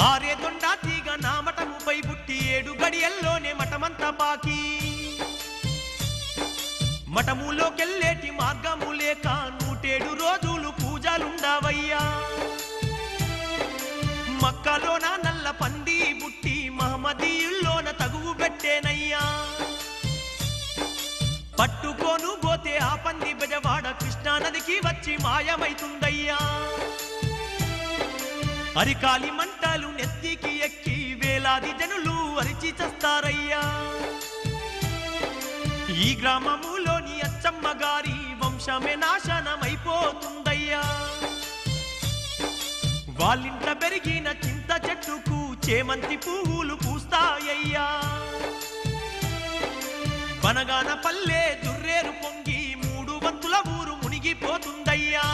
ఆరే దొండా తీగ నా మఠముపై పుట్టి 7 గడియల్లోనే మఠమంతా పాకి మఠములోకెళ్ళేటి మార్గము లేక 107 రోజులు పూజలుండావయ్యా మక్కలోన నల్ల పంది బుట్టి మహమ్మదీయుల్లోన తగువు పెట్టేనయ్యా పట్టుకోను పోతే ఆ పంది బెజవాడ కృష్ణానదికి వచ్చి మాయమైతుందయ్యా అరికాలి మంటలు నెత్తికి ఎక్కి వేలాది జనులు అరిచి చస్తారయ్యా ఈ గ్రామములోని అచ్చమ్మ గారి వంశమే నాశనమైపోతుందయ్యా వాళ్ళింట పెరిగిన చింత చెట్టుకు చేమంతి పువ్వులు పూస్తాయ్యా బనగాన పల్లె దుర్రేరు పొంగి 3 వంతుల ఊరు మునిగిపోతుందయ్యా